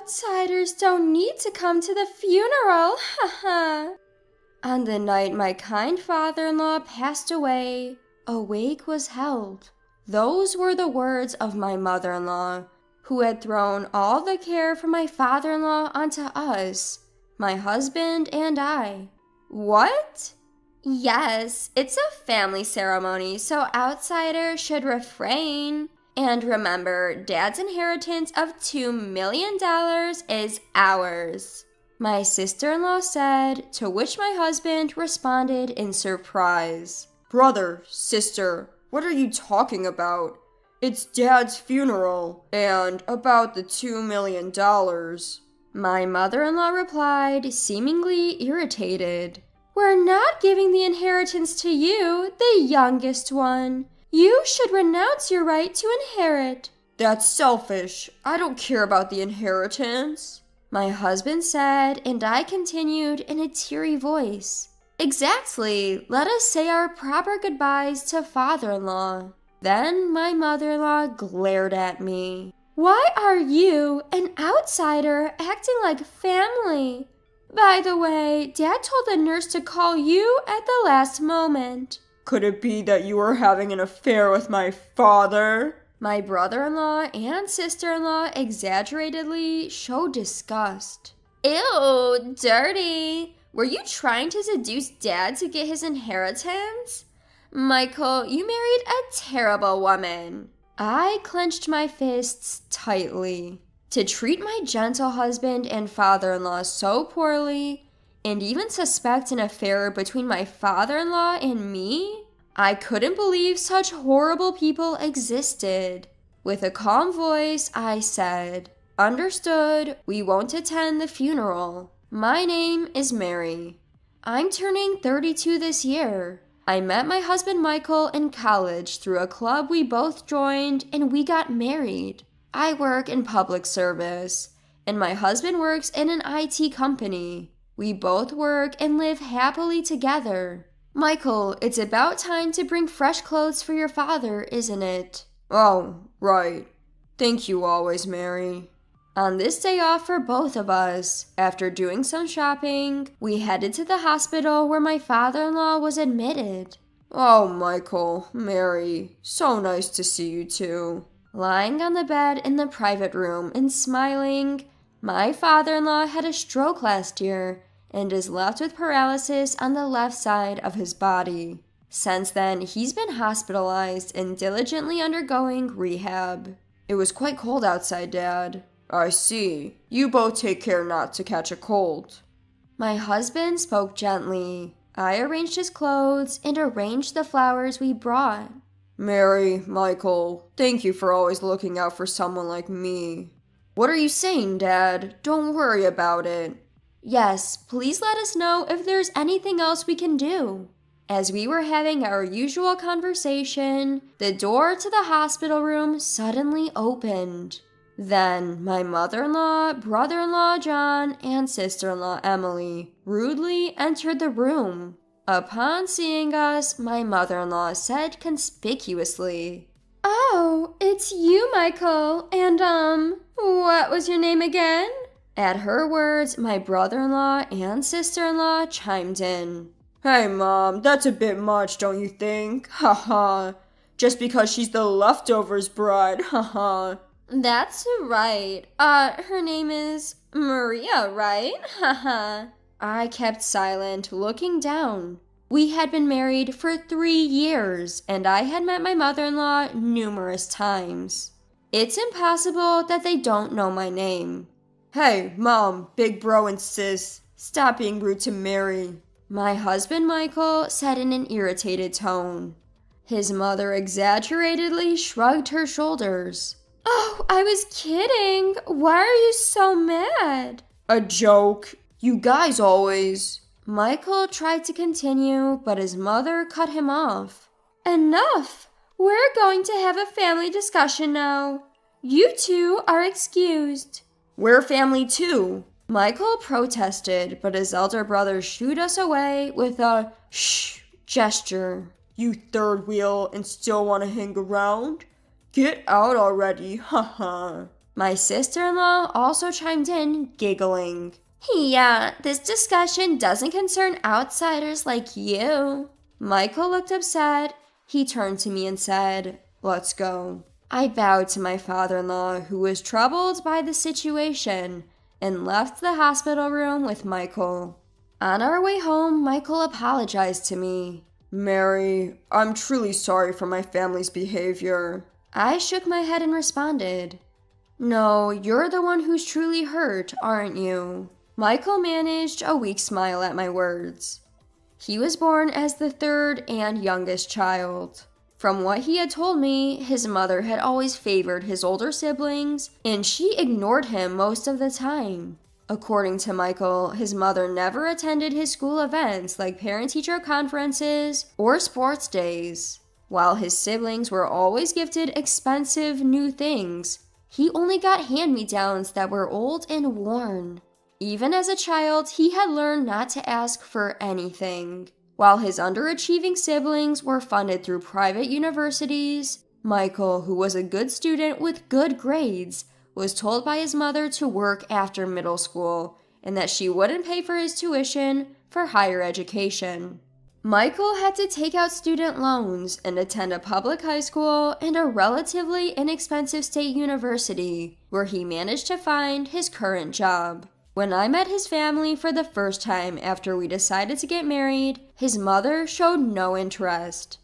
outsiders don't need to come to the funeral, haha. On the night my kind father-in-law passed away, a wake was held. Those were the words of my mother-in-law, who had thrown all the care for my father-in-law onto us, my husband and I. What? Yes, it's a family ceremony, so outsiders should refrain. And remember, Dad's inheritance of $2 million is ours, my sister-in-law said, to which my husband responded in surprise. Brother, sister, what are you talking about? It's Dad's funeral, and about the $2 million. My mother-in-law replied, seemingly irritated. We're not giving the inheritance to you, the youngest one. You should renounce your right to inherit. That's selfish. I don't care about the inheritance, my husband said, and I continued in a teary voice. Exactly. Let us say our proper goodbyes to father-in-law. Then my mother-in-law glared at me. Why are you, an outsider, acting like family? By the way, Dad told the nurse to call you at the last moment. Could it be that you were having an affair with my father? My brother-in-law and sister-in-law exaggeratedly showed disgust. Ew, dirty. Were you trying to seduce Dad to get his inheritance? Michael, you married a terrible woman. I clenched my fists tightly. To treat my gentle husband and father-in-law so poorly, and even suspect an affair between my father-in-law and me? I couldn't believe such horrible people existed. With a calm voice, I said, Understood, we won't attend the funeral. My name is Mary. I'm turning 32 this year. I met my husband Michael in college through a club we both joined, and we got married. I work in public service, and my husband works in an IT company. We both work and live happily together. Michael, it's about time to bring fresh clothes for your father, isn't it? Oh, right. Thank you always, Mary. On this day off for both of us, after doing some shopping, we headed to the hospital where my father-in-law was admitted. Oh, Michael, Mary, so nice to see you too. Lying on the bed in the private room and smiling, my father-in-law had a stroke last year and is left with paralysis on the left side of his body. Since then, he's been hospitalized and diligently undergoing rehab. It was quite cold outside, Dad. I see. You both take care not to catch a cold. My husband spoke gently. I arranged his clothes and arranged the flowers we brought. Mary, Michael, thank you for always looking out for someone like me. What are you saying, Dad? Don't worry about it. Yes, please let us know if there's anything else we can do. As we were having our usual conversation, the door to the hospital room suddenly opened. Then my mother-in-law, brother-in-law John, and sister-in-law Emily rudely entered the room. Upon seeing us, my mother-in-law said conspicuously, Oh, it's you, Michael, and what was your name again? At her words, my brother-in-law and sister-in-law chimed in. Hey, Mom, that's a bit much, don't you think? Ha. Just because she's the leftovers bride, ha. That's right. Her name is Maria, right? Ha. I kept silent, looking down. We had been married for 3 years, and I had met my mother-in-law numerous times. It's impossible that they don't know my name. Hey, Mom, big bro and sis, stop being rude to Mary, my husband Michael said in an irritated tone. His mother exaggeratedly shrugged her shoulders. Oh, I was kidding. Why are you so mad? A joke. You guys always... Michael tried to continue, but his mother cut him off. Enough! We're going to have a family discussion now. You two are excused. We're family too. Michael protested, but his elder brother shooed us away with a shh gesture. You third wheel and still want to hang around? Get out already, haha. My sister-in-law also chimed in, giggling. Yeah, this discussion doesn't concern outsiders like you. Michael looked upset. He turned to me and said, "Let's go." I bowed to my father-in-law, who was troubled by the situation, and left the hospital room with Michael. On our way home, Michael apologized to me. "Mary, I'm truly sorry for my family's behavior." I shook my head and responded, "No, you're the one who's truly hurt, aren't you?" Michael managed a weak smile at my words. He was born as the third and youngest child. From what he had told me, his mother had always favored his older siblings, and she ignored him most of the time. According to Michael, his mother never attended his school events like parent-teacher conferences or sports days. While his siblings were always gifted expensive new things, he only got hand-me-downs that were old and worn. Even as a child, he had learned not to ask for anything. While his underachieving siblings were funded through private universities, Michael, who was a good student with good grades, was told by his mother to work after middle school and that she wouldn't pay for his tuition for higher education. Michael had to take out student loans and attend a public high school and a relatively inexpensive state university, where he managed to find his current job. When I met his family for the first time after we decided to get married, his mother showed no interest.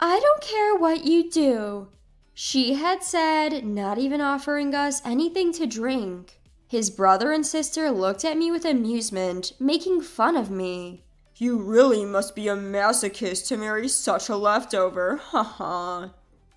"I don't care what you do," she had said, not even offering us anything to drink. His brother and sister looked at me with amusement, making fun of me. "You really must be a masochist to marry such a leftover, haha."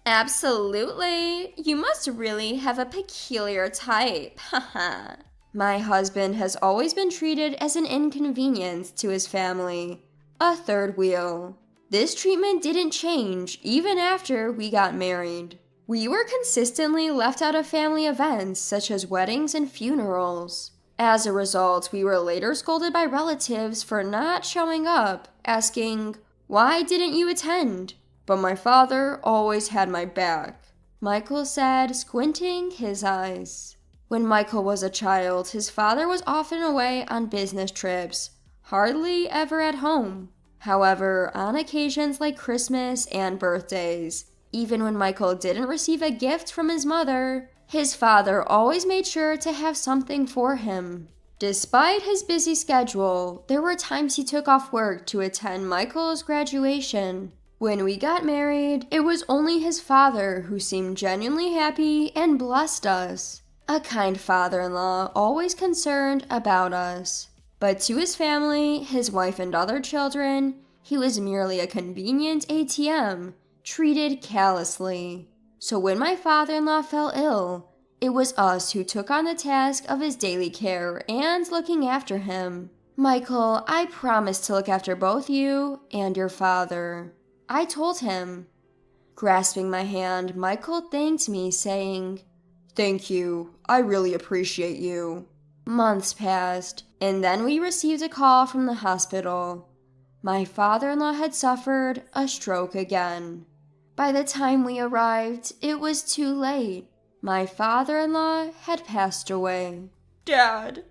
"Absolutely. You must really have a peculiar type, haha." My husband has always been treated as an inconvenience to his family, a third wheel. This treatment didn't change even after we got married. We were consistently left out of family events such as weddings and funerals. As a result, we were later scolded by relatives for not showing up, asking, "Why didn't you attend?" "But my father always had my back," Michael said, squinting his eyes. When Michael was a child, his father was often away on business trips, hardly ever at home. However, on occasions like Christmas and birthdays, even when Michael didn't receive a gift from his mother, his father always made sure to have something for him. Despite his busy schedule, there were times he took off work to attend Michael's graduation. When we got married, it was only his father who seemed genuinely happy and blessed us. A kind father-in-law, always concerned about us. But to his family, his wife and other children, he was merely a convenient ATM, treated callously. So when my father-in-law fell ill, it was us who took on the task of his daily care and looking after him. "Michael, I promise to look after both you and your father," I told him. Grasping my hand, Michael thanked me, saying, "Thank you. I really appreciate you." Months passed, and then we received a call from the hospital. My father-in-law had suffered a stroke again. By the time we arrived, it was too late. My father-in-law had passed away. Dad,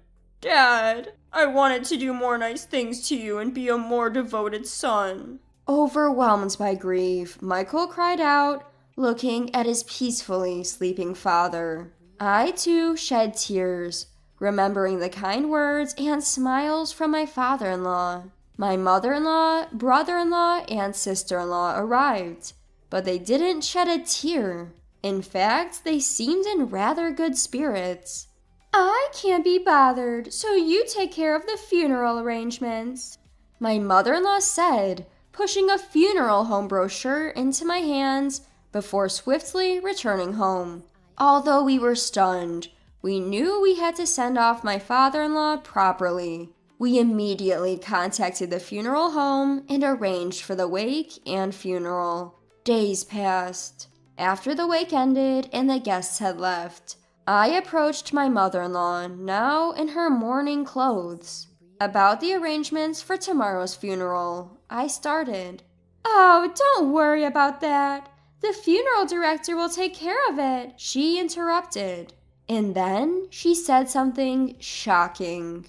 I wanted to do more nice things to you and be a more devoted son." Overwhelmed by grief, Michael cried out, looking at his peacefully sleeping father. I, too, shed tears, remembering the kind words and smiles from my father-in-law. My mother-in-law, brother-in-law, and sister-in-law arrived, but they didn't shed a tear. In fact, they seemed in rather good spirits. "I can't be bothered, so you take care of the funeral arrangements," my mother-in-law said, pushing a funeral home brochure into my hands before swiftly returning home. Although we were stunned, we knew we had to send off my father-in-law properly. We immediately contacted the funeral home and arranged for the wake and funeral. Days passed. After the wake ended and the guests had left, I approached my mother-in-law, now in her mourning clothes. About the arrangements for tomorrow's funeral, I started. "Oh, don't worry about that. The funeral director will take care of it," she interrupted. And then she said something shocking.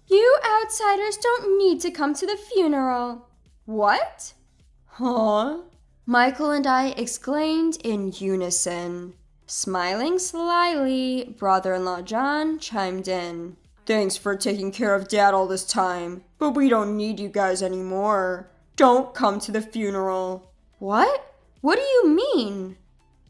You outsiders don't need to come to the funeral. What? Huh? Michael and I exclaimed in unison. Smiling slyly, brother-in-law John chimed in. Thanks for taking care of Dad all this time, but we don't need you guys anymore. Don't come to the funeral. What? What do you mean?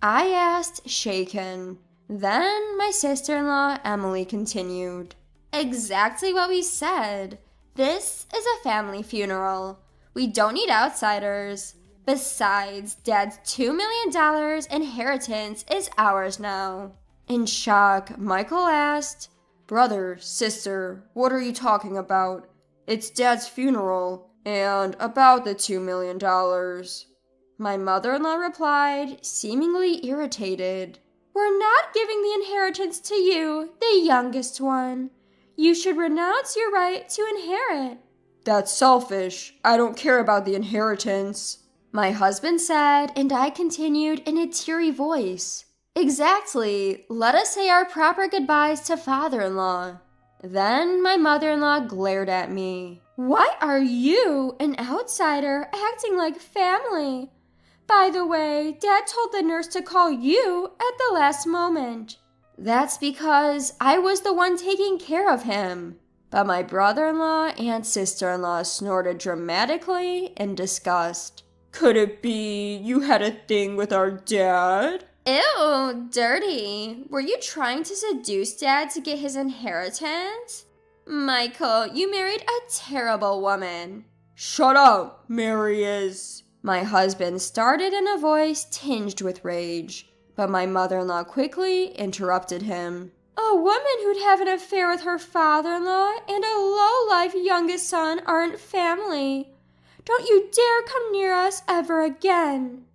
I asked, shaken. Then my sister-in-law Emily continued. Exactly what we said. This is a family funeral. We don't need outsiders. Besides, Dad's $2 million inheritance is ours now. In shock, Michael asked, Brother, sister, what are you talking about? It's Dad's funeral, and about the $2 million. My mother-in-law replied, seemingly irritated. We're not giving the inheritance to you, the youngest one. You should renounce your right to inherit. That's selfish. I don't care about the inheritance. My husband said, and I continued in a teary voice. Exactly. Let us say our proper goodbyes to father-in-law. Then my mother-in-law glared at me. Why are you, an outsider, acting like family? By the way, Dad told the nurse to call you at the last moment. That's because I was the one taking care of him. But my brother-in-law and sister-in-law snorted dramatically in disgust. Could it be you had a thing with our dad? Ew, dirty. Were you trying to seduce Dad to get his inheritance? Michael, you married a terrible woman. Shut up, Mary is. My husband started in a voice tinged with rage, but my mother-in-law quickly interrupted him. A woman who'd have an affair with her father-in-law and a low-life youngest son aren't family. Don't you dare come near us ever again.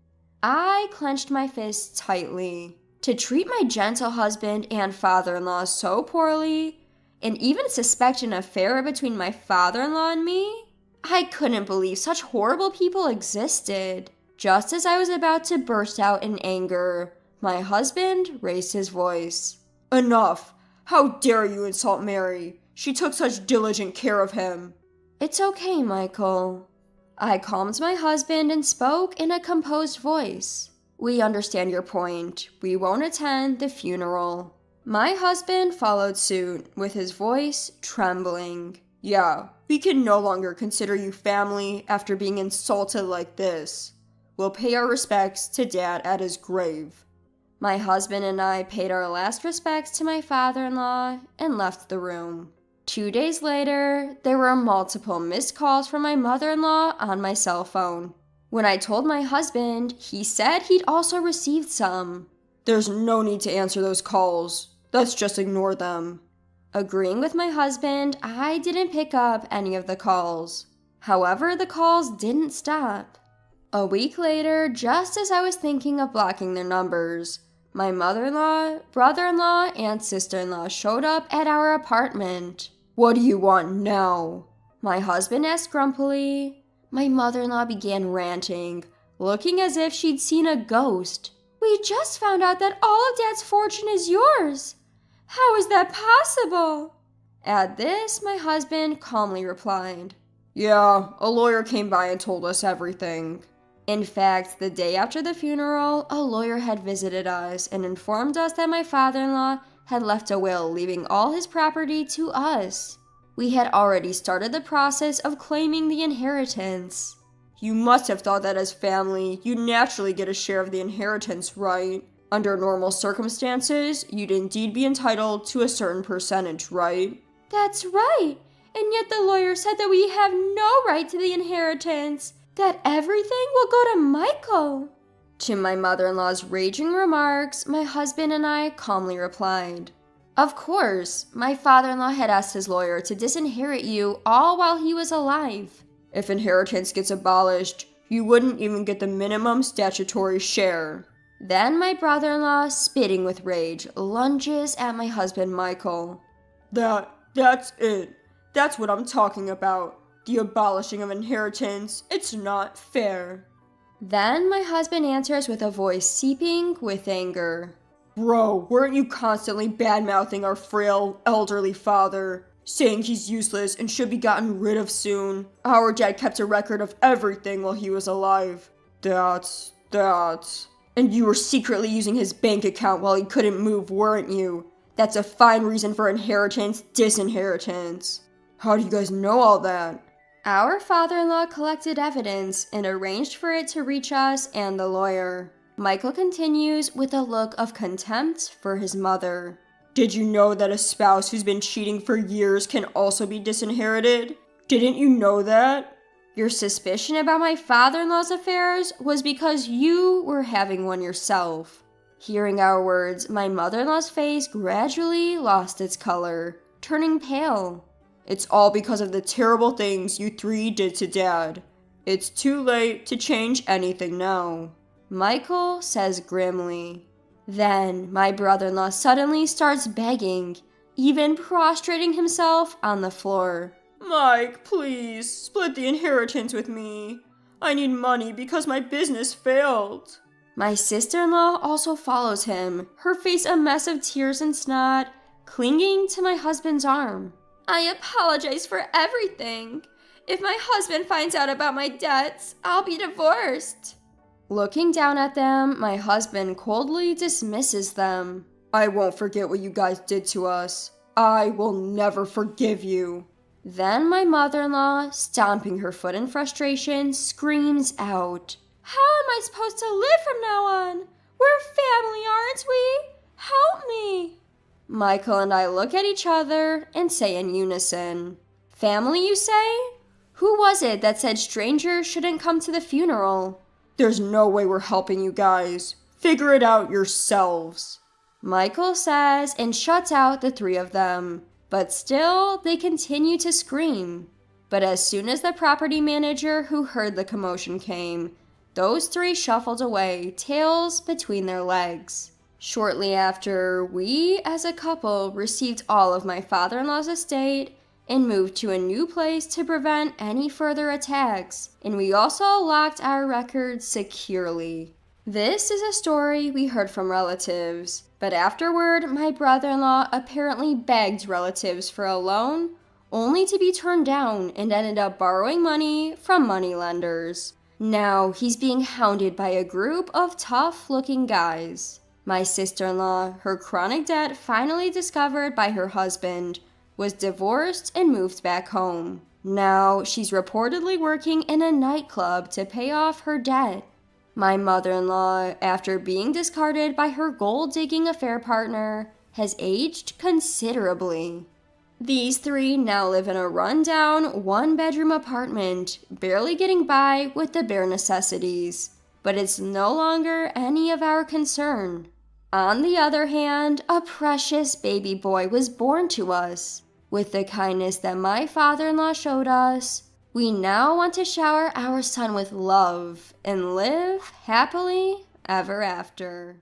I clenched my fists tightly. To treat my gentle husband and father-in-law so poorly, and even suspect an affair between my father-in-law and me? I couldn't believe such horrible people existed. Just as I was about to burst out in anger, my husband raised his voice. Enough! How dare you insult Mary? She took such diligent care of him. It's okay, Michael. I calmed my husband and spoke in a composed voice. We understand your point. We won't attend the funeral. My husband followed suit, with his voice trembling. Yeah, we can no longer consider you family after being insulted like this. We'll pay our respects to Dad at his grave. My husband and I paid our last respects to my father-in-law and left the room. 2 days later, there were multiple missed calls from my mother-in-law on my cell phone. When I told my husband, he said he'd also received some. There's no need to answer those calls. Let's just ignore them. Agreeing with my husband, I didn't pick up any of the calls. However, the calls didn't stop. A week later, just as I was thinking of blocking their numbers, my mother-in-law, brother-in-law, and sister-in-law showed up at our apartment. What do you want now? My husband asked grumpily. My mother-in-law began ranting, looking as if she'd seen a ghost. We just found out that all of Dad's fortune is yours. How is that possible? At this, my husband calmly replied, Yeah, a lawyer came by and told us everything. In fact, the day after the funeral, a lawyer had visited us and informed us that my father-in-law had left a will leaving all his property to us. We had already started the process of claiming the inheritance. You must have thought that as family, you'd naturally get a share of the inheritance, right? Under normal circumstances, you'd indeed be entitled to a certain percentage, right? That's right. And yet the lawyer said that we have no right to the inheritance, that everything will go to Michael. To my mother-in-law's raging remarks, my husband and I calmly replied, Of course, my father-in-law had asked his lawyer to disinherit you all while he was alive. If inheritance gets abolished, you wouldn't even get the minimum statutory share. Then my brother-in-law, spitting with rage, lunges at my husband Michael. That's it. That's what I'm talking about. The abolishing of inheritance. It's not fair. Then my husband answers with a voice seeping with anger. Bro, weren't you constantly bad-mouthing our frail, elderly father, saying he's useless and should be gotten rid of soon? Our dad kept a record of everything while he was alive. That's... And you were secretly using his bank account while he couldn't move, weren't you? That's a fine reason for inheritance, disinheritance. How do you guys know all that? Our father-in-law collected evidence and arranged for it to reach us and the lawyer. Michael continues with a look of contempt for his mother. Did you know that a spouse who's been cheating for years can also be disinherited? Didn't you know that? Your suspicion about my father-in-law's affairs was because you were having one yourself. Hearing our words, my mother-in-law's face gradually lost its color, turning pale. It's all because of the terrible things you three did to Dad. It's too late to change anything now, Michael says grimly. Then my brother-in-law suddenly starts begging, even prostrating himself on the floor. Mike, please, split the inheritance with me. I need money because my business failed. My sister-in-law also follows him, her face a mess of tears and snot, clinging to my husband's arm. I apologize for everything. If my husband finds out about my debts, I'll be divorced. Looking down at them, my husband coldly dismisses them. I won't forget what you guys did to us. I will never forgive you. Then my mother-in-law, stomping her foot in frustration, screams out, How am I supposed to live from now on? We're family, aren't we? Help me. Michael and I look at each other and say in unison, Family, you say? Who was it that said strangers shouldn't come to the funeral? There's no way we're helping you guys. Figure it out yourselves, Michael says and shuts out the three of them. But still, they continue to scream. But as soon as the property manager who heard the commotion came, those three shuffled away, tails between their legs. Shortly after, we, as a couple, received all of my father-in-law's estate and moved to a new place to prevent any further attacks, and we also locked our records securely. This is a story we heard from relatives, but afterward, my brother-in-law apparently begged relatives for a loan, only to be turned down and ended up borrowing money from moneylenders. Now he's being hounded by a group of tough-looking guys. My sister-in-law, her chronic debt finally discovered by her husband, was divorced and moved back home. Now she's reportedly working in a nightclub to pay off her debt. My mother-in-law, after being discarded by her gold-digging affair partner, has aged considerably. These three now live in a run-down, one-bedroom apartment, barely getting by with the bare necessities. But it's no longer any of our concern. On the other hand, a precious baby boy was born to us. With the kindness that my father-in-law showed us, we now want to shower our son with love and live happily ever after.